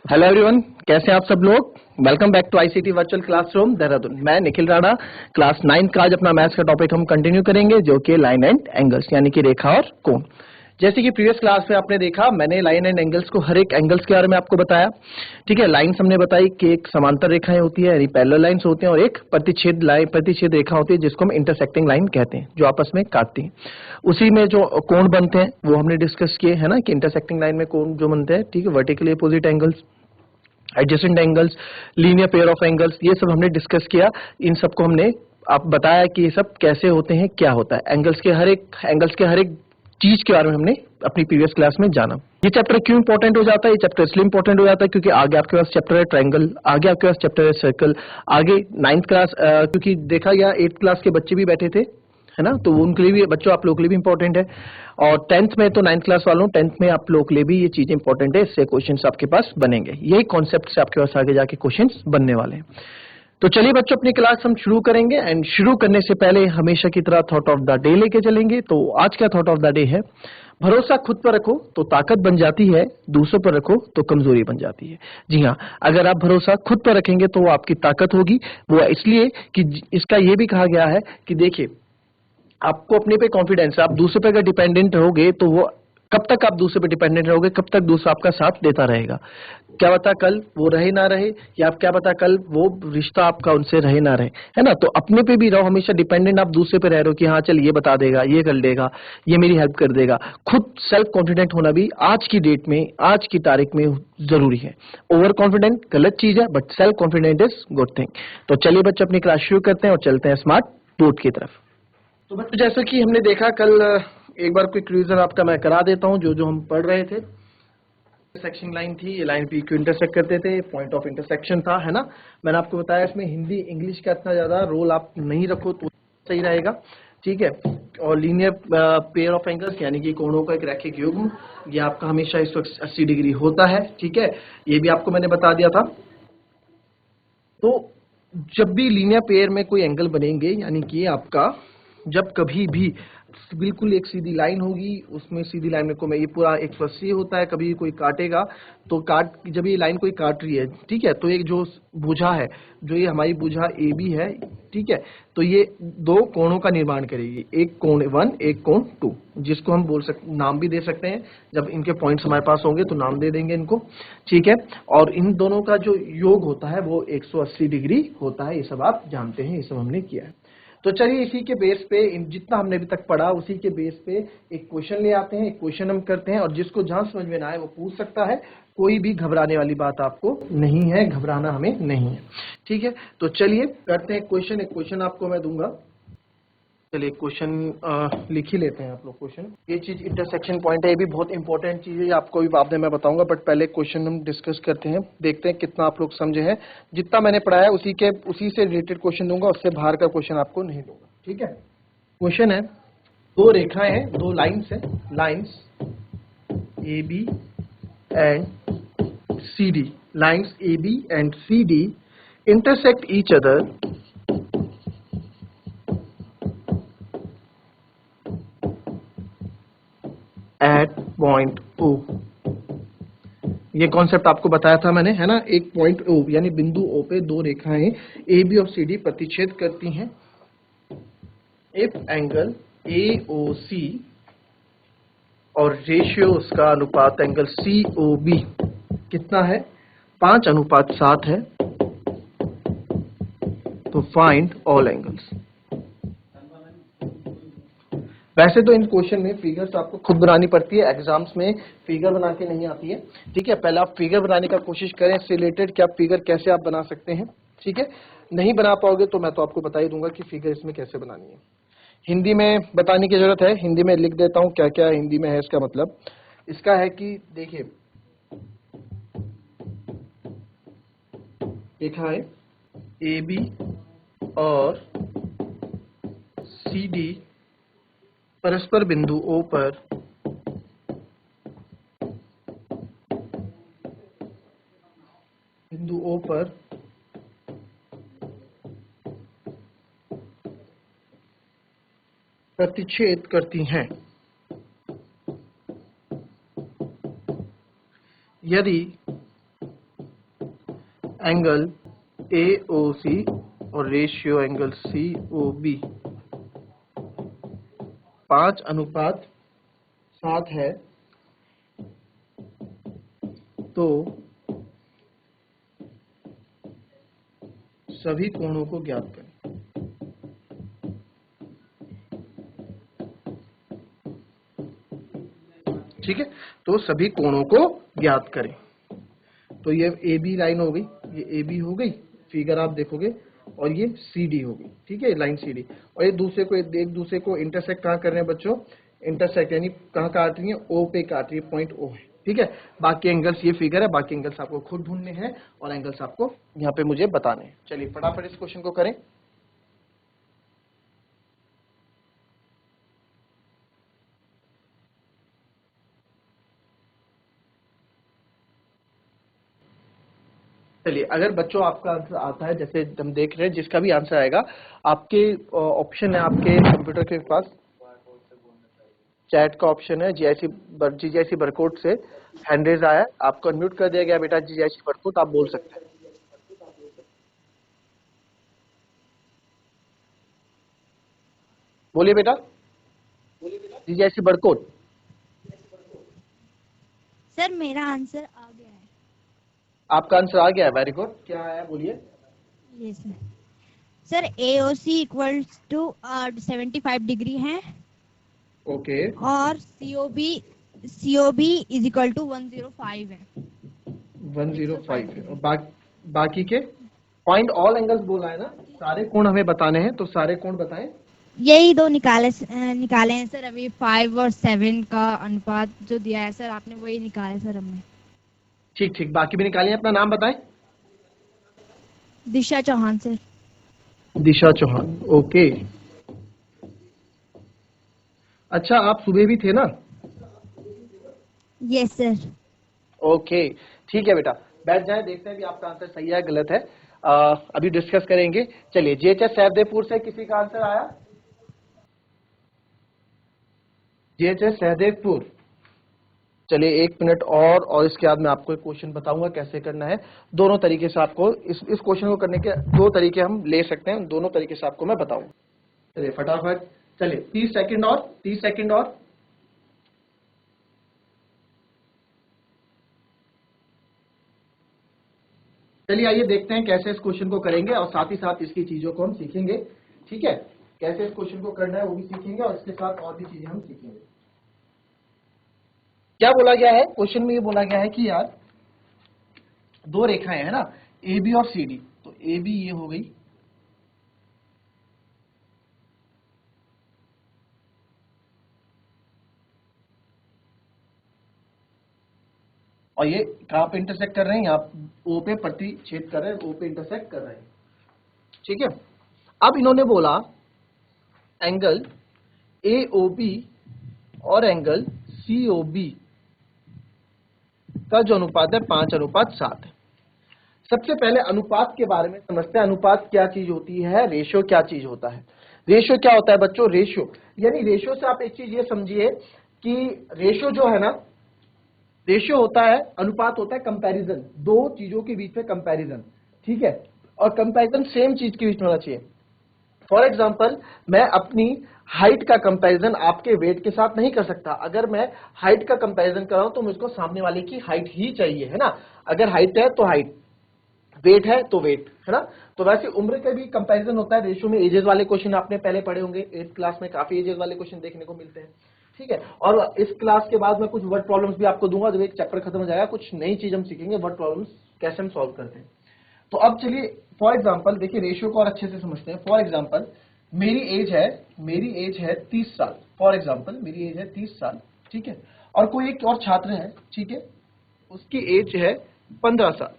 Hello everyone, कैसे हैं आप सब लोग। Welcome back to ICT virtual classroom Dehradun. मैं निखिल राणा। क्लास 9 का आज अपना मैथ्स का टॉपिक हम कंटिन्यू करेंगे, जो कि लाइन एंड एंगल्स यानी कि रेखा और कोण। जैसे कि प्रीवियस क्लास में आपने देखा, मैंने लाइन एंड एंगल्स को हर एक एंगल्स के बारे में आपको बताया। ठीक है, लाइन्स हमने बताई कि एक समांतर रेखाएं होती है यानी पैरेलल लाइन्स होते हैं, और एक प्रतिच्छेद रेखा होती है जिसको हम इंटरसेक्टिंग लाइन कहते हैं, जो आपस में काटती हैं। उसी में जो कोण बनते हैं वो हमने डिस्कस किए है ना, कि इंटरसेक्टिंग लाइन में कोण जो बनते हैं, ठीक है, vertically opposite angles, adjacent angles, linear pair of angles, ये सब हमने डिस्कस किया। इन सबको हमने आप बताया कि ये सब कैसे होते हैं, क्या होता है। एंगल्स के हर एक चीज के बारे में हमने अपनी प्रीवियस क्लास में जाना। ये चैप्टर क्यों इंपॉर्टेंट हो जाता है? ये चैप्टर इसलिए इंपॉर्टेंट हो जाता है क्योंकि आगे आपके पास चैप्टर है ट्रायंगल, आगे आपके पास चैप्टर है सर्कल, आगे 9th क्लास, क्योंकि देखा गया 8th क्लास के बच्चे भी बैठे थे, है ना, तो उनके लिए भी, बच्चों आप लोगों के लिए भी इंपॉर्टेंट है। और 10th में तो 9th क्लास वालों, 10th में आप लोगों के लिए भी ये चीजें इंपॉर्टेंट है। इससे क्वेश्चंस आपके पास बनेंगे, यही कॉन्सेप्ट से आपके पास आगे जाके क्वेश्चंस बनने वाले हैं। तो चलिए बच्चों, अपनी क्लास हम शुरू करेंगे। एंड शुरू करने से पहले हमेशा की तरह थॉट ऑफ द डे लेके चलेंगे। तो आज का थॉट ऑफ द डे है, भरोसा खुद पर रखो तो ताकत बन जाती है, दूसरों पर रखो तो कमजोरी बन जाती है। जी हाँ, अगर आप भरोसा खुद पर रखेंगे तो वो आपकी ताकत होगी। वो इसलिए कि इसका ये भी कहा गया है कि देखिए, आपको अपने पे कॉन्फिडेंस है, आप दूसरे पे अगर डिपेंडेंट रहोगे तो वो, कब तक आप दूसरे पे डिपेंडेंट रहोगे, कब तक दूसरा आपका साथ देता रहेगा। क्या पता कल वो रहे ना रहे, या आप क्या पता कल वो रिश्ता आपका उनसे रहे ना रहे, है ना। तो अपने पे भी रहो, हमेशा डिपेंडेंट आप दूसरे पे रह रहे हो कि हाँ चल ये बता देगा, ये कर देगा, ये मेरी हेल्प कर देगा। खुद सेल्फ कॉन्फिडेंट होना भी आज की डेट में, आज की तारीख में जरूरी है। ओवर कॉन्फिडेंट गलत चीज है, but self confident is good thing. तो चलिए बच्चों, अपनी क्लास शुरू करते हैं और चलते हैं स्मार्ट बोर्ड की तरफ। तो बच्चों, जैसा कि हमने देखा कल, एक बार क्विक रिवीजन आपका मैं करा देता हूं, जो जो हम पढ़ रहे थे। इंटरसेक्शन लाइन थी, ये लाइन पी क्यू इंटरसेक्ट करते थे, पॉइंट ऑफ इंटरसेक्शन था, है ना। मैंने आपको बताया इसमें हिंदी इंग्लिश का इतना ज्यादा रोल आप नहीं रखो तो सही रहेगा, ठीक है। और लीनियर पेयर ऑफ एंगल्स यानी कि कोणों का एक रैखिक युग्म, ये आपका हमेशा 180 डिग्री होता है, ठीक है। ये भी आपको मैंने बता दिया था। तो जब भी लीनियर पेयर में कोई एंगल बनेंगे, यानी कि आपका जब कभी भी बिल्कुल एक सीधी लाइन होगी, उसमें सीधी लाइन में को में ये पूरा 180 होता है, कभी कोई काटेगा तो जब ये लाइन कोई काट रही है, ठीक है, तो एक जो भुजा है, जो ये हमारी भुजा ए बी है, ठीक है, तो ये दो कोणों का निर्माण करेगी, एक कोण 1, एक कोण 2, जिसको हम नाम भी दे सकते हैं। जब इनके पॉइंट्स हमारे पास होंगे तो नाम दे देंगे इनको, ठीक है। और इन दोनों का जो योग होता है वो 180 डिग्री होता है, ये सब आप जानते हैं, ये सब हमने किया है। तो चलिए इसी के बेस पे, जितना हमने अभी तक पढ़ा उसी के बेस पे एक क्वेश्चन ले आते हैं, एक क्वेश्चन हम करते हैं, और जिसको जहां समझ में ना आए वो पूछ सकता है। कोई भी घबराने वाली बात आपको नहीं है, घबराना हमें नहीं है, ठीक है। तो चलिए करते हैं क्वेश्चन। एक क्वेश्चन आपको मैं दूंगा, चलिए क्वेश्चन लिख ही लेते हैं आप लोग क्वेश्चन। ये चीज इंटरसेक्शन पॉइंट है, ये भी बहुत इंपॉर्टेंट चीज है, ये आपको भी बाद में मैं बताऊंगा, बट पहले क्वेश्चन हम डिस्कस करते हैं, देखते हैं कितना आप लोग समझे हैं। जितना मैंने पढ़ाया उसी से रिलेटेड क्वेश्चन दूंगा, उससे बाहर का क्वेश्चन आपको नहीं दूंगा, ठीक है। क्वेश्चन है, दो रेखाएं हैं, दो लाइन्स है, lines A B and C D, lines A B and C D intersect each other at point O. ये कॉन्सेप्ट आपको बताया था मैंने, है ना। एक पॉइंट ओ यानी बिंदु ओ पे दो रेखाएं ए बी और सी डी प्रतिच्छेद करती हैं। इफ एंगल ए ओ सी और रेशियो उसका अनुपात एंगल सी ओ बी कितना है, 5:7 है, तो फाइंड ऑल एंगल्स। वैसे तो इन क्वेश्चन में फिगर्स आपको खुद बनानी पड़ती है, एग्जाम्स में फिगर बना के नहीं आती है, ठीक है। पहले आप फिगर बनाने का कोशिश करें इससे रिलेटेड, कि आप फिगर कैसे आप बना सकते हैं, ठीक है। नहीं बना पाओगे तो मैं तो आपको बता ही दूंगा कि फिगर इसमें कैसे बनानी है। हिंदी में बताने की जरूरत है, हिंदी में लिख देता हूं क्या क्या हिंदी में है। इसका मतलब इसका है कि देखिए, लिखा है ए बी और सी डी परस्पर बिंदु ओ पर प्रतिच्छेद करती हैं। यदि एंगल AOC और रेशियो एंगल COB 5:7 है, तो सभी कोणों को ज्ञात करें। ठीक है, तो सभी कोणों को ज्ञात करें। तो ये AB लाइन हो गई, ये AB हो गई, फिगर आप देखोगे, और ये CD हो गई। ठीक है, लाइन CD, और ये एक दूसरे को इंटरसेक्ट कहाँ कर रहे हैं बच्चों? इंटरसेक्ट यानी कहाँ काट रही है? O पे काट रही है, पॉइंट O है। ठीक है, बाकी एंगल्स ये फिगर है, बाकी एंगल्स आपको खुद ढूंढने हैं और एंगल्स आपको यहाँ पे मुझे बताने हैं। चलिए फटाफट इस क्वेश्चन को करें। चलिए, अगर बच्चों आपका आंसर आता है, जैसे हम देख रहे हैं, जिसका भी आंसर आएगा, आपके ऑप्शन है आपके कंप्यूटर के पास, चैट का ऑप्शन है, जीआईसी बरकोड से हैंड रेज आया है, आपको अनम्यूट कर दिया गया बेटा। जीआईसी बरकोड आप बोल सकते हैं। बोलिए बेटा, जीआईसी बरकोड। सर मेरा आंसर आ गया है। आपका आंसर आ गया है, वेरी गुड। क्या आया बोलिए। Yes sir, AOC equals to 75 degree है। ओके, और COB इज इक्वल टू 105 है। 105 है। और बाकी के फाइंड ऑल एंगल्स बोला है ना, सारे कोण हमें बताने हैं, तो सारे कोण बताएं। यही दो निकाले हैं सर अभी, 5 और 7 का अनुपात जो दिया है सर आपने, वही निकाले सर हमने। ठीक ठीक, बाकी भी निकालिए। अपना नाम बताएं। दिशा चौहान सर। दिशा चौहान, ओके। अच्छा, आप सुबह भी थे ना? Yes sir. ओके, ठीक है बेटा, बैठ जाए, देखते हैं कि आपका आंसर सही है गलत है। अभी डिस्कस करेंगे। चलिए, JHS सहदेवपुर से किसी का आंसर आया? JHS सहदेवपुर। चलिए 1 मिनट और इसके बाद मैं आपको एक क्वेश्चन बताऊंगा कैसे करना है। दोनों तरीके से आपको इस क्वेश्चन को करने के 2 तरीके हम ले सकते हैं, दोनों तरीके से आपको मैं बताऊंगा। चलिए फटाफट, चलिए 30 सेकंड और 30 सेकंड और। चलिए आइए देखते हैं कैसे इस क्वेश्चन को करेंगे, और साथ ही साथ इसकी चीजों को हम सीखेंगे। ठीक है, कैसे इस क्वेश्चन को करना है वो भी सीखेंगे, और इसके साथ और भी चीजें हम सीखेंगे। क्या बोला गया है क्वेश्चन में? ये बोला गया है कि यार 2 रेखाएं है ना, AB और CD। तो AB ये हो गई, और ये कहां पे इंटरसेक्ट कर रहे हैं? यहाँ O पे प्रतिच्छेद कर रहे हैं, O पे इंटरसेक्ट कर रहे हैं। ठीक है, अब इन्होंने बोला एंगल AOB और एंगल COB का जो अनुपात है 5:7 है। सबसे पहले अनुपात के बारे में समझते हैं। अनुपात क्या चीज होती है, रेशियो क्या चीज होता है। रेशियो क्या होता है बच्चों? रेशियो यानी रेशियो से आप एक चीज ये समझिए कि रेशियो जो है ना, रेशियो होता है, अनुपात होता है कंपैरिजन, 2 चीजों के बीच में कंपैरिजन। ठीक है, और कंपैरिजन सेम चीज के बीच में होना चाहिए। फॉर एग्जाम्पल, मैं अपनी हाइट का कंपैरिजन आपके वेट के साथ नहीं कर सकता। अगर मैं हाइट का कंपैरिजन कर रहा हूं तो मुझको सामने वाले की हाइट ही चाहिए, है ना। अगर हाइट है तो हाइट, वेट है तो वेट, है ना। तो वैसे उम्र का भी कंपैरिजन होता है रेशियो में। एजेस वाले क्वेश्चन आपने पहले पढ़े होंगे, 8th क्लास में काफी एजेस वाले क्वेश्चन देखने को मिलते हैं। ठीक है, और इस क्लास के बाद मैं कुछ वर्ड प्रॉब्लम्स भी आपको दूंगा। जब एक चैप्टर खत्म हो जाएगा, कुछ नई चीज हम सीखेंगे, वर्ड प्रॉब्लम्स कैसे हम सॉल्व करते हैं। तो अब चलिए, फॉर एग्जाम्पल देखिए, रेशियो को और अच्छे से समझते हैं। फॉर एग्जाम्पल, मेरी एज है 30 साल। फॉर एग्जाम्पल, मेरी एज है 30 साल। ठीक है, और कोई एक और छात्र है, ठीक है, उसकी एज है 15 साल।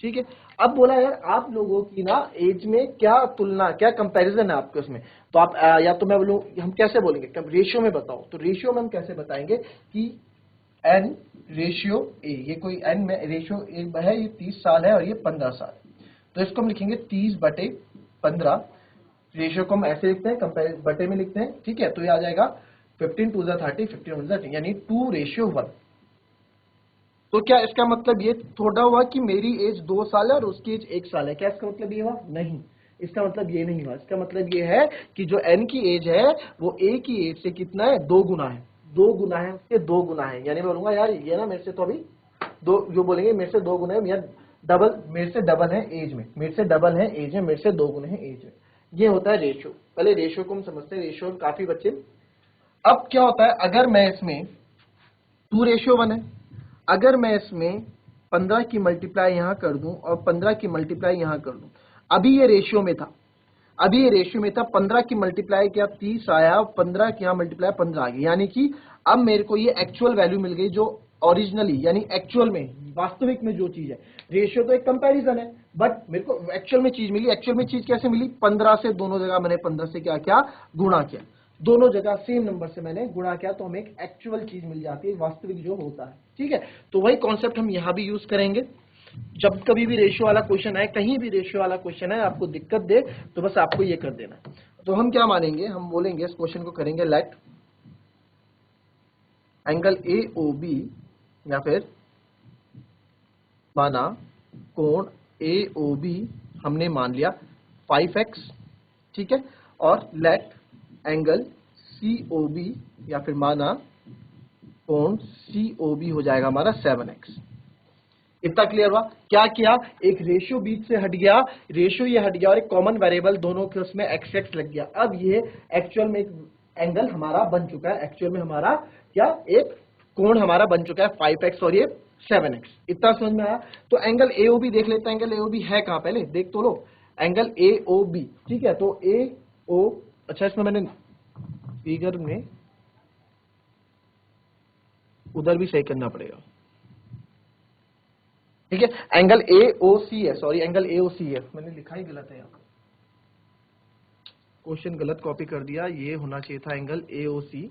ठीक है, अब बोला यार आप लोगों की ना एज में क्या तुलना, क्या कंपैरिजन है आपके उसमें। तो आप या तो मैं बोलूं, हम कैसे बोलेंगे, कब रेशियो में बताओ। तो रेशियो में हम कैसे बताएंगे कि n रेशियो a, ये कोई n में रेशियो a है, ये 30 साल है और ये 15 साल। तो इसको हम लिखेंगे 30/15। रेशियो को हम ऐसे लिखते हैं, कंपेयर बटे में लिखते हैं। ठीक है, तो ये आ जाएगा 15 2 30, 15 1 यानी 2:1। तो क्या इसका मतलब ये थोड़ा हुआ कि मेरी एज 2 साल है और उसकी एज 1 साल है? क्या इसका मतलब ये हुआ? नहीं, इसका मतलब ये नहीं हुआ। इसका मतलब ये है कि जो n की एज है वो a की एज से कितना है? 2 गुना है। 2 गुना है, उसके 2 गुना है। यानी मैं बोलूंगा यार ये ना मेरे से तो अभी दो, जो बोलेंगे मेरे से 2 गुना है, यार डबल, मेरे से डबल है एज में, मेरे से डबल है एज में, मेरे से 2 गुने हैं एज में। ये होता है रेशियो। पहले रेशियो को हम समझते हैं। रेशियो काफी बच्चे, अब क्या होता है अगर मैं इसमें 2:1 है, अगर मैं इसमें 15 की मल्टीप्लाई यहां कर दूं और 15 की मल्टीप्लाई यहां कर दूं, अभी ये रेशियो में था, अभी ये रेशियो में था, 15 की मल्टीप्लाई किया 30 आया, 15 की यहां मल्टीप्लाई 15 आ गई, यानी कि अब मेरे को ये एक्चुअल वैल्यू मिल गई जो ओरिजिनली यानी एक्चुअल में वास्तविक में जो चीज है। रेशियो तो एक कंपैरिजन है, बट मेरे को एक्चुअल में चीज मिली। एक्चुअल में चीज कैसे मिली? 15 से दोनों जगह मैंने 15 से क्या किया? गुणा किया। दोनों जगह सेम नंबर से मैंने गुणा किया तो हमें एक एक्चुअल चीज मिल जाती है, वास्तविक जो होता है। ठीक है, तो वही कॉन्सेप्ट हम यहां भी यूज करेंगे। जब कभी भी रेशियो वाला क्वेश्चन आए, कहीं भी रेशियो वाला क्वेश्चन है, आपको दिक्कत दे तो बस आपको ये कर देना है। तो हम क्या मानेंगे? हम बोलेंगे इस क्वेश्चन को करेंगे let angle A O B, या फिर माना कोण ए ओ बी हमने मान लिया 5x, ठीक है, और let angle C O B, या फिर माना कोण सी ओ बी हो जाएगा हमारा 7x। इतना क्लियर हुआ? क्या किया? एक रेशियो बीच से हट गया, रेशियो ये हट गया और एक कॉमन वेरिएबल दोनों के उसमें x लग गया। अब ये एक्चुअल में एक एंगल हमारा बन चुका है। एक्चुअल में हमारा क्या? एक कोण हमारा बन चुका है 5x और ये 7x। इतना समझ में आया? तो एंगल AOB देख लेते हैं। एंगल AOB है कहां? पहले देख तो लो। एंगल AOB, ठीक है, तो AO, अच्छा इसमें मैंने फिगर में उधर भी सही करना पड़ेगा, ठीक है। एंगल AOC है, सॉरी एंगल AOC है, मैंने लिखा ही गलत है यहाँ पर, क्वेश्चन गलत कॉपी कर दिया। ये होना चाहिए था एंगल AOC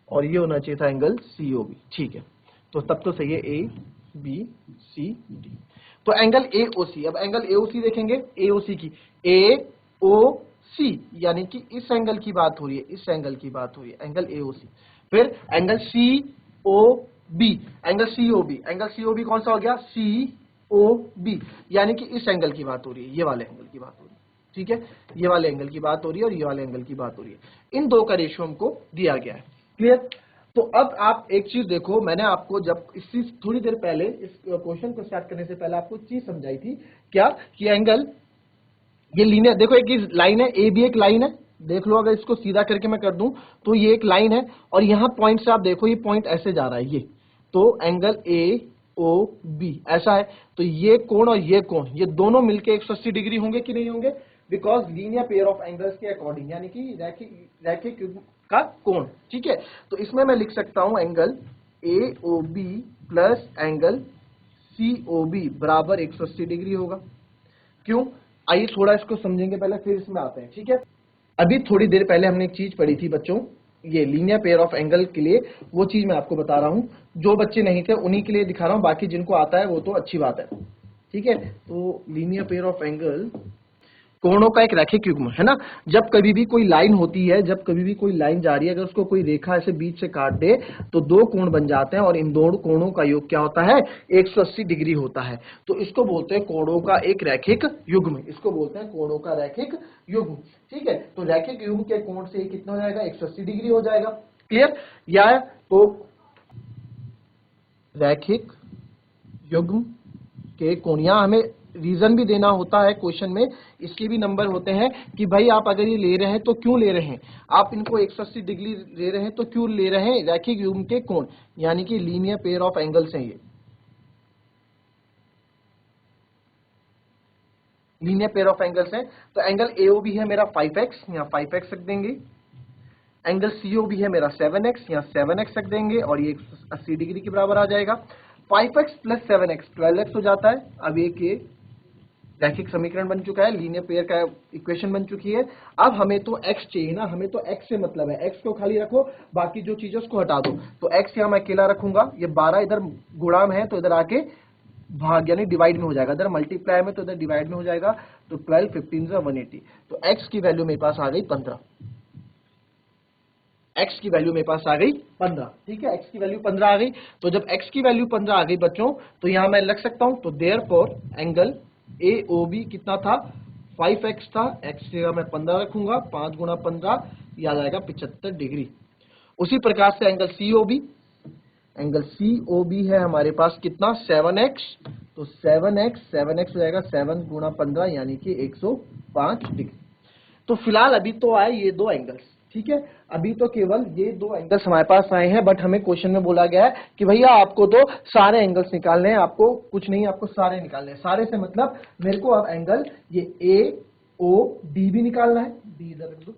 और ये होना चाहिए था एंगल COB, ठीक है। तो तब तो सही है ABCD। तो एंगल AOC, अब एंगल AOC देखेंगे, AOC की AOC यानी कि इस एंगल की बात हो रही है, इस एंगल की बात हो रही है, एंगल AOC। फिर angle COB, angle COB, angle COB कौन सा हो गया? COB, यानी कि इस एंगल की बात हो रही है, ये वाले एंगल की बात हो रही है, ठीक है। ये वाले एंगल की बात हो रही है और ये वाले एंगल की बात हो रही है। इन दो का रेशियो हमको दिया गया है। क्लियर? तो अब आप एक चीज देखो, मैंने आपको जब इसी थोड़ी देर पहले इस क्वेश्चन को स्टार्ट करने से पहले आपको चीज समझाई थी, क्या? कि एंगल ये लीनियर, देखो एक लाइन है, ए भी एक लाइन है, देख लो। अगर इसको सीधा करके मैं कर दूं तो ये एक लाइन है और यहां पॉइंट से आप देखो ये पॉइंट ऐसे जा रहा है, ये तो एंगल AOB ऐसा है। तो ये कोण और ये कोण, ये दोनों मिलके 180 डिग्री होंगे कि नहीं होंगे? Because linear pair of angles के अकॉर्डिंग, यानी कि रैखिक युग्म का कोण, ठीक है। तो इसमें मैं लिख सकता हूं angle AOB plus angle COB बराबर 180 डिग्री होगा। क्यों? आइए थोड़ा इसको समझेंगे पहले, फिर इसमें आते हैं, ठीक है। अभी थोड़ी देर पहले हमने एक चीज पढ़ी थी बच्चों, ये लीनियर पेयर ऑफ एंगल के लिए, वो चीज मैं आपको बता रहा हूं। जो बच्चे नहीं थे उन्हीं के लिए दिखा रहा हूं, बाकी जिनको आता है वो तो अच्छी बात है, ठीक है। तो लीनियर पेयर ऑफ एंगल कोणों का एक रैखिक युग्म है ना। जब कभी भी कोई लाइन होती है, जब कभी भी कोई लाइन जा रही है, अगर उसको कोई रेखा ऐसे बीच से काट दे तो दो कोण बन जाते हैं और इन दोनों कोणों का योग क्या होता है? 180 डिग्री होता है। तो इसको बोलते हैं कोणों का एक रैखिक युग्म, इसको बोलते हैं कोणों का रैखिक युग्म, ठीक है। तो रैखिक युग्म के कोण से कितना हो जाएगा? 180 डिग्री हो जाएगा। क्लियर? या तो रैखिक युग्म के कोण, यहां हमें रीजन भी देना होता है क्वेश्चन में, इसके भी नंबर होते हैं कि भाई आप अगर ये ले रहे हैं तो क्यों ले रहे हैं, आप इनको 180 डिग्री ले रहे हैं तो क्यों ले रहे हैं? रैखिक युग्म के कोण यानी कि लीनियर पेयर ऑफ एंगल्स हैं, ये लीनियर पेयर ऑफ एंगल्स हैं। तो एंगल AOB है मेरा 5x, यहाँ 5x रख देंगे। एंगल COB है मेरा 7x, यहाँ 7x रख देंगे और ये 80 डिग्री के बराबर आ जाएगा। 5x प्लस 7x 12x हो जाता है। अब ये रैखिक समीकरण बन चुका है, लीनियर पेयर का इक्वेशन बन चुकी है। अब हमें तो x चाहिए ना, हमें तो x से मतलब है, x को खाली रखो, बाकी जो चीजें उसको हटा दो। तो x यहाँ मैं अकेला रखूंगा, ये 12 इधर गुणा में है तो इधर आके भाग यानी डिवाइड में हो जाएगा, इधर मल्टीप्लाई में तो इधर डिवाइड में हो जाएगा। तो 12 15 180, तो x की वैल्यू मेरे पास आ गई 15। x की वैल्यू मेरे पास आ गई 15, ठीक है, x की वैल्यू 15 आ गई। तो जब x की वैल्यू 15 आ गई बच्चों, तो यहां मैं रख सकता हूं, तो देयरफॉर एंगल AOB कितना था, 5x था, x की जगह मैं 15 रखूंगा, 5 गुणा 15 याद आएगा 75 डिग्री। उसी प्रकार से एंगल COB, एंगल COB है हमारे पास कितना, 7x, तो 7x हो जाएगा 7 गुणा 15 यानी कि 105 डिग्री। तो फिलहाल अभी तो आए ये दो एंगल्स, ठीक है, अभी तो केवल ये दो एंगल्स हमारे पास आए हैं, बट हमें क्वेश्चन में बोला गया है कि भैया आपको तो सारे एंगल्स निकालने हैं, आपको कुछ नहीं, आपको सारे निकालने हैं। सारे से मतलब मेरे को अब एंगल ये AOD भी निकालना है, D इधर रख दो।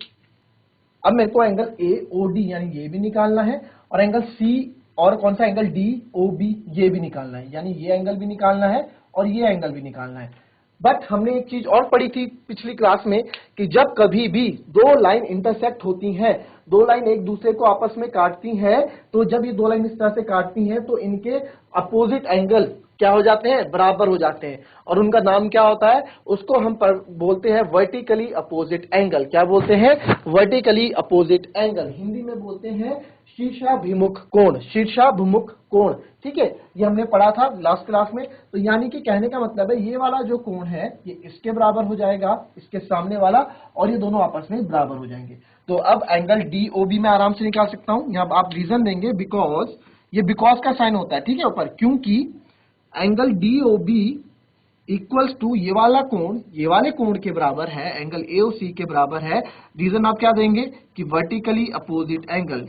अब मेरे को एंगल AOD यानी ये भी निकालना है, और एंगल C और कौन सा एंगल DOB ये भी निकालना है, यानी ये एंगल भी निकालना है और ये एंगल भी निकालना है। बट हमने एक चीज और पढ़ी थी पिछली क्लास में कि जब कभी भी दो लाइन इंटरसेक्ट होती हैं, दो लाइन एक दूसरे को आपस में काटती हैं, तो जब ये दो लाइन इस तरह से काटती हैं तो इनके अपोजिट एंगल क्या हो जाते हैं, बराबर हो जाते हैं, और उनका नाम क्या होता है, उसको हम बोलते हैं वर्टिकली अपोजिट एंगल। क्या बोलते हैं, वर्टिकली अपोजिट एंगल, हिंदी में बोलते हैं शीर्षाभिमुख कोण, शीर्षाभिमुख कोण, ठीक है, ये हमने पढ़ा था लास्ट क्लास में। तो यानी कि कहने का मतलब है ये वाला जो कोण है ये इसके बराबर हो जाएगा, इसके सामने वाला, और ये दोनों आपस में बराबर हो जाएंगे। तो अब एंगल DOB में आराम से निकाल सकता हूं, यहां आप रीजन देंगे बिकॉज, ये बिकॉज का साइन होता है, ठीक है ऊपर, क्योंकि एंगल DOB इक्वल्स टू ये वाला कोण, ये वाले कोण के बराबर है, एंगल AOC के बराबर है। रीजन आप क्या देंगे कि vertically opposite angle,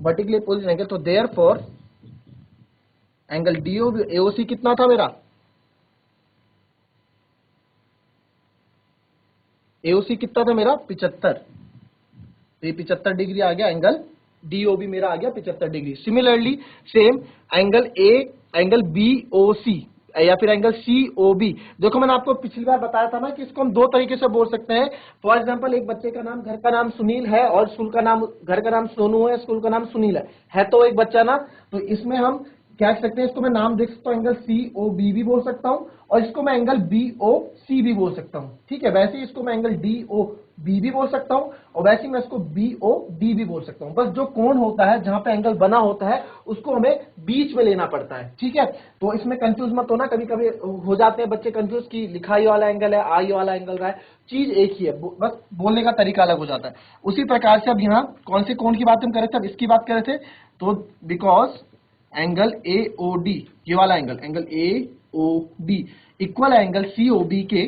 vertically opposite angle. तो देयरफॉर एंगल DOB AOC कितना था मेरा, AOC कितना था मेरा 75, तो ये 75 डिग्री आ गया, एंगल DOB मेरा आ गया 75 degree. Similarly same angle BOC या फिर एंगल COB, देखो मैंने आपको पिछली बार बताया था ना कि इसको हम दो तरीके से बोल सकते हैं। फॉर एग्जांपल एक बच्चे का नाम, घर का नाम सुनील है और स्कूल का नाम, घर का नाम सोनू है, स्कूल का नाम सुनील है तो एक बच्चा ना, तो इसमें हम क्या कह सकते हैं, इसको मैं नाम देख सकता हूं, एंगल COB भी बोल सकता हूं और इसको मैं एंगल BOC भी बोल सकता हूं, ठीक है। वैसे ही इसको मैं एंगल DOB भी बोल सकता हूं और वैसे ही मैं इसको BOD भी बोल सकता हूं। बस जो कोण होता है जहां पे एंगल बना होता है उसको हमें बीच में लेना पड़ता है, ठीक है। तो इसमें कंफ्यूज मत होना, कभी कभी हो जाते हैं बच्चे कंफ्यूज कि लिखा ये वाला एंगल है, आई वाला एंगल रहा है, चीज एक ही है, बस बोलने का तरीका अलग हो जाता है। उसी प्रकार से अब यहाँ कौन से कोण की बात हम कर रहे थे, अब इसकी बात कर रहे थे, तो बिकॉज एंगल AOD ये वाला angle, angle AOD equal angle COB के,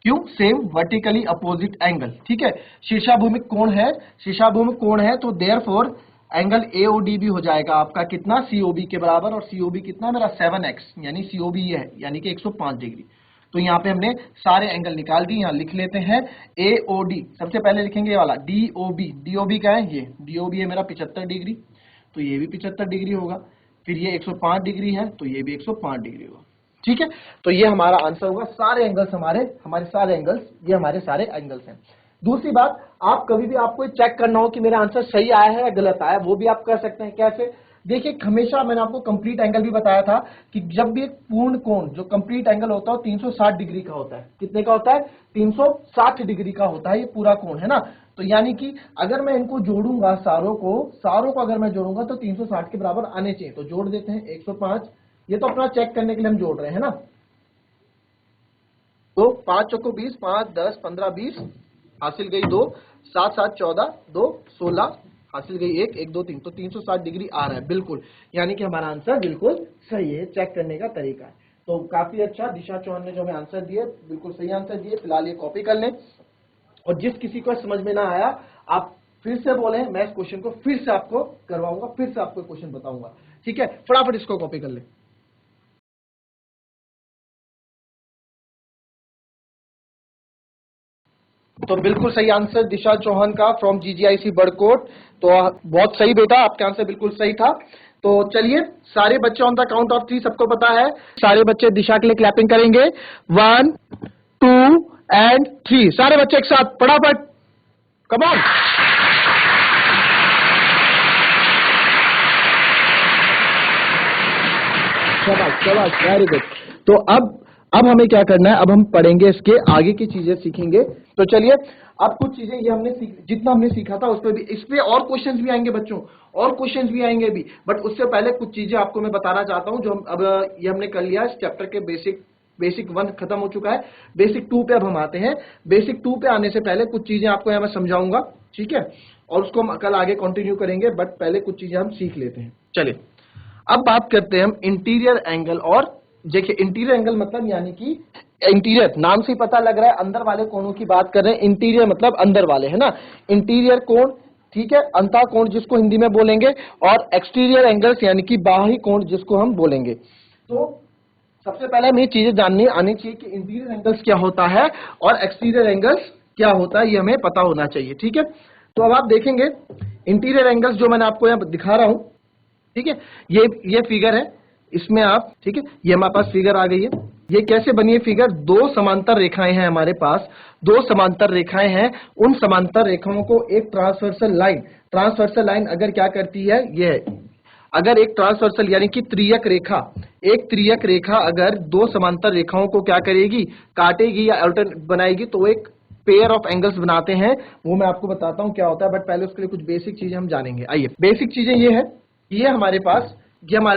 क्यों, सेम वर्टिकली अपोजिट एंगल, ठीक है, शीर्षाभूमिक कोण है, शीर्षाभूमिक कोण है, तो देयरफॉर एंगल AOD भी हो जाएगा आपका कितना, COB के बराबर, और COB कितना मेरा 7x, यानी COB ये है यानी कि 105 डिग्री। तो यहाँ पे हमने सारे एंगल निकाल दिए, यहाँ लिख लेते हैं AOD, सबसे पहले लिखेंगे ये वाला DOB क्या है, ये DOB है मेरा 75 डिग्री, तो ये भी 75 डिग्री होगा, फिर ये 105 डिग्री है तो ये भी 105 डिग्री होगा, ठीक है। तो ये हमारा आंसर होगा, सारे एंगल्स हमारे सारे एंगल्स, ये हमारे सारे एंगल्स हैं। दूसरी बात, आप कभी भी आपको चेक करना हो कि मेरा आंसर सही आया है या गलत आया, वो भी आप कर सकते हैं। कैसे, देखिए हमेशा मैंने आपको कंप्लीट एंगल भी बताया था कि जब भी एक पूर्ण कोण, जो कंप्लीट एंगल होता है 360 डिग्री का होता है, कितने का होता है, 360 डिग्री का होता है ये पूरा कोण, है ना। तो यानी कि अगर मैं इनको जोड़ूंगा, सारों को अगर मैं जोड़ूंगा तो 360 के बराबर आने चाहिए, तो जोड़ देते हैं 105, ये तो अपना चेक करने के लिए हम जोड़ रहे हैं ना। तो 5 चौको 20, 5 10 15 20, हासिल गई 2, 7 7 14, 2 16, हासिल गई 1 1 2 3, तो 360 डिग्री आ रहा है बिल्कुल, यानी कि हमारा आंसर बिल्कुल सही है। चेक करने का तरीका है, तो काफी अच्छा, दिशा चौहान ने जो हमें आंसर दिए बिल्कुल सही आंसर दिए। फिलहाल ये कॉपी कर लें, और जिस किसी को समझ में ना आया आप फिर से बोले, मैं इस क्वेश्चन को फिर से आपको करवाऊंगा, फिर से आपको क्वेश्चन बताऊंगा, ठीक है। फटाफट इसको कॉपी कर ले। तो बिल्कुल सही आंसर दिशा चौहान का फ्रॉम GGIC बड़कोट, तो बहुत सही बेटा, आपका आंसर बिल्कुल सही था। तो चलिए सारे बच्चे ऑन द काउंट ऑफ 3, सबको पता है, सारे बच्चे दिशा के लिए क्लैपिंग करेंगे, 1 2 एंड 3, सारे बच्चे एक साथ फटाफट, कम ऑन। शाबाश, वेरी गुड। तो अब हमें क्या करना है, अब हम पढ़ेंगे इसके आगे की चीजें सीखेंगे। तो चलिए अब कुछ चीजें ये हमने जितना हमने सीखा था उस पर भी, इस पे और क्वेश्चंस भी आएंगे बच्चों, और क्वेश्चंस भी आएंगे भी, बट उससे पहले कुछ चीजें आपको मैं बताना चाहता हूं जो अब ये हमने कर लिया इस चैप्टर के बेसिक 1 खत्म हो चुका है, बेसिक 2 पे अब हम आते हैं। बेसिक 2 पे आने से पहले कुछ चीजें आपको यहाँ मैं समझाऊंगा, ठीक है, और उसको हम कल आगे कंटिन्यू करेंगे, बट पहले कुछ चीजें हम सीख लेते हैं। चलिए अब बात करते हैं हम इंटीरियर एंगल। और देखिए इंटीरियर एंगल मतलब यानी कि इंटीरियर नाम से ही पता लग रहा है अंदर वाले कोणों की बात कर रहे हैं। इंटीरियर मतलब अंदर वाले, है ना, इंटीरियर कोण, ठीक है, अंतः कोण जिसको हिंदी में बोलेंगे, और एक्सटीरियर एंगल्स यानी कि बाहरी कोण जिसको हम बोलेंगे। तो सबसे पहले हमें ये चीजें जाननी आनी चाहिए कि इंटीरियर एंगल्स क्या होता है और एक्सटीरियर एंगल्स क्या होता है, ये हमें पता होना चाहिए, ठीक है। तो अब आप देखेंगे इंटीरियर एंगल्स जो मैंने आपको यहाँ दिखा रहा हूं, ठीक है, ये फिगर है, इसमें आप, ठीक है, ये हमारे पास फिगर आ गई है। ये कैसे बनी है फिगर? 2 समांतर रेखाएं हैं हमारे पास, 2 समांतर रेखाएं हैं, उन समांतर रेखाओं को एक ट्रांसवर्सल लाइन अगर क्या करती है, ये अगर एक ट्रांसवर्सल यानी कि त्रियक रेखा अगर 2 समांतर रेखाओं को क्या करेगी, काटेगी या अल्टरनेट बनाएगी, तो एक पेयर ऑफ एंगल्स बनाते हैं। वो मैं आपको बताता हूं क्या होता है, बट पहले उसके लिए कुछ बेसिक चीजें हम जानेंगे। आइए, बेसिक चीजें ये है, ये हमारे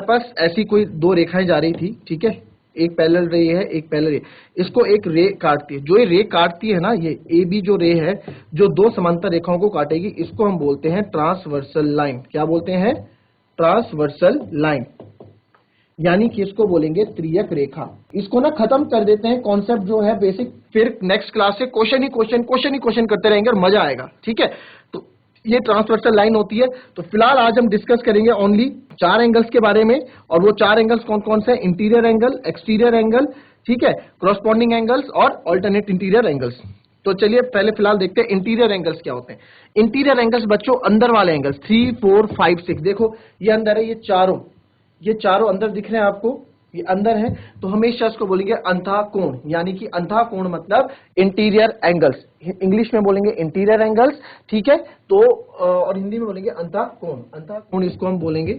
पास ऐसी कोई 2 रेखाएं जा रही थी, ठीक है, एक पैरेलल रे है, एक पैरेलल रे, इसको एक रे काटती है। जो ये रे काटती है ना, ये ए बी जो रे है, जो 2 समांतर रेखाओं को काटेगी, इसको हम बोलते हैं ट्रांसवर्सल लाइन। क्या बोलते हैं? ट्रांसवर्सल लाइन, यानी कि इसको बोलेंगे त्रियक रेखा। इसको ना खत्म कर देते हैं कॉन्सेप्ट जो है बेसिक, फिर नेक्स्ट क्लास से क्वेश्चन ही क्वेश्चन करते रहेंगे और मजा आएगा, ठीक है। तो ये ट्रांसवर्सल लाइन होती है। तो फिलहाल आज हम डिस्कस करेंगे ओनली 4 एंगल्स के बारे में, और वो 4 एंगल्स कौन कौन से? इंटीरियर एंगल, एक्सटीरियर एंगल, ठीक है, क्रॉसपॉन्डिंग एंगल्स और ऑल्टरनेट इंटीरियर एंगल्स। तो चलिए पहले फिलहाल देखते हैं इंटीरियर एंगल्स क्या होते हैं। इंटीरियर एंगल्स बच्चों अंदर वाले एंगल्स, 3, 4, 5, 6, देखो ये अंदर है, ये चारों अंदर दिख रहे हैं आपको, ये अंदर है, तो हमेशा इसको बोलेंगे अंतः कोण, यानी कि अंतः कोण मतलब इंटीरियर एंगल्स, इंग्लिश में बोलेंगे इंटीरियर एंगल्स, ठीक है। तो और हिंदी में बोलेंगे अंतः कोण इसको हम बोलेंगे,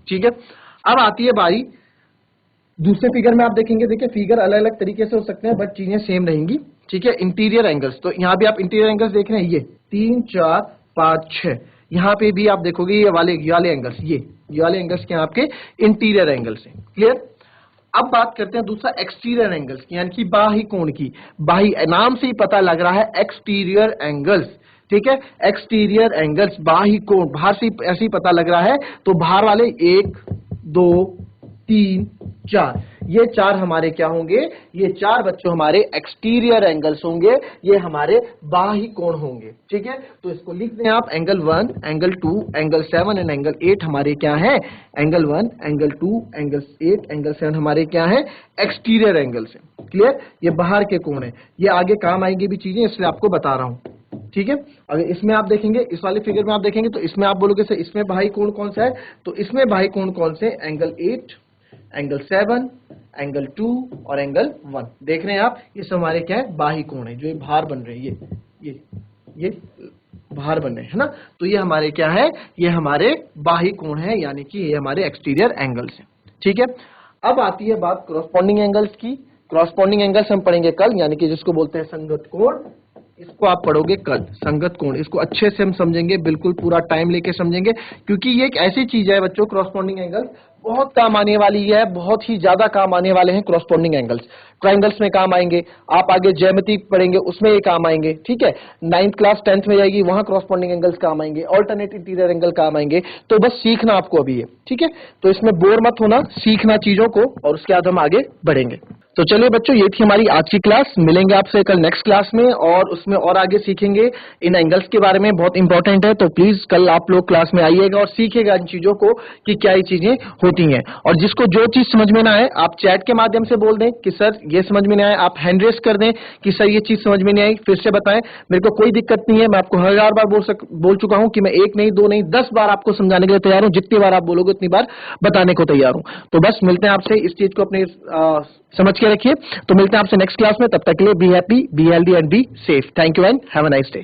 ठीक है। अब आती है बारी दूसरे फिगर में, आप देखेंगे, देखिए फिगर अलग अलग तरीके से हो सकते हैं, बट चीजें सेम रहेंगी, ठीक है। इंटीरियर एंगल्स, तो यहाँ भी आप इंटीरियर एंगल्स देख रहे हैं, ये 3, 4, 5, 6, यहाँ पे भी आप देखोगे ये वाले एंगल्स, ये वाले एंगल्स क्या आपके इंटीरियर एंगल्स हैं, क्लियर। अब बात करते हैं दूसरा एक्सटीरियर एंगल्स की, यानी कि बाही कोण की। बाही नाम से ही पता लग रहा है, एक्सटीरियर एंगल्स, ठीक है, एक्सटीरियर एंगल्स, बाही कोण, बाहर से ऐसे ही पता लग रहा है, तो बाहर वाले 1, 2, 3, 4, ये 4 हमारे क्या होंगे? ये 4 बच्चों हमारे एक्सटीरियर एंगल्स होंगे, ये हमारे बाही कोण होंगे, ठीक है। तो इसको लिख दें आप, angle 1, angle 2, angle 7 and angle 8 हमारे क्या है? एंगल 1, एंगल 2, एंगल 8, एंगल 7 हमारे क्या है? एक्सटीरियर एंगल्स है, क्लियर। ये बाहर के कोण है, ये आगे काम आएंगी भी चीजें, इसलिए आपको बता रहा हूं, ठीक है। अगर इसमें आप देखेंगे, इस वाले फिगर में आप देखेंगे, तो इसमें आप बोलोगे सर इसमें बाही कोण कौन सा है? तो इसमें बाही कोण कौन से? एंगल 8, एंगल 7, एंगल 2 और एंगल 1, देख रहे हैं आप, ये सब हमारे क्या है? बाही कोण है, जो ये बाहर बन रहे हैं, ये बाहर बन रहे हैं ना, तो ये हमारे क्या है? ये हमारे बाही कोण है, यानी कि ये हमारे एक्सटीरियर एंगल्स हैं, ठीक है। अब आती है बात क्रॉसपॉन्डिंग एंगल्स की। क्रॉसपॉन्डिंग एंगल्स हम पढ़ेंगे कल, यानी कि जिसको बोलते हैं संगत कोण, इसको आप पढ़ोगे कल, संगत कोण। इसको अच्छे से हम समझेंगे, बिल्कुल पूरा टाइम लेके समझेंगे, क्योंकि ये एक ऐसी चीज है बच्चों, क्रॉसपॉन्डिंग एंगल बहुत काम आने वाली है, बहुत ही ज्यादा काम आने वाले हैं क्रॉसपॉन्डिंग एंगल्स। ट्राइंगल्स में काम आएंगे, आप आगे ज्यामिति पढ़ेंगे उसमें ये काम आएंगे, ठीक है। 9th क्लास 10th में जाएगी, वहां क्रॉसपॉन्डिंग एंगल्स काम आएंगे, ऑल्टरनेट इंटीरियर एंगल काम आएंगे। तो बस सीखना आपको अभी है, ठीक है। तो इसमें बोर मत होना, सीखना चीजों को, और उसके बाद हम आगे बढ़ेंगे। तो चलिए बच्चों, ये थी हमारी आज की क्लास। मिलेंगे आपसे कल नेक्स्ट क्लास में, और उसमें और आगे सीखेंगे इन एंगल्स के बारे में, बहुत इंपॉर्टेंट है। तो प्लीज कल आप लोग क्लास में आइएगा और सीखिएगा इन चीजों को कि क्या ये चीजें होती हैं। और जिसको जो चीज समझ में ना आए, आप चैट के माध्यम से बोल दें कि सर ये समझ में नहीं आया, आप हैंड रेस कर दें कि सर ये चीज समझ में नहीं आई, फिर से बताएं, मेरे को कोई दिक्कत नहीं है। मैं आपको 1000 बार बोल चुका हूं कि मैं 1 नहीं 2 नहीं 10 बार आपको समझाने के लिए तैयार हूं। जितनी बार आप बोलोगे उतनी बार बताने को तैयार हूं। तो बस मिलते हैं आपसे, इस चीज को अपने समझ के रखिए। तो मिलते हैं आपसे नेक्स्ट क्लास में, तब तक के लिए be happy, be healthy and be safe. Thank you and have a nice day.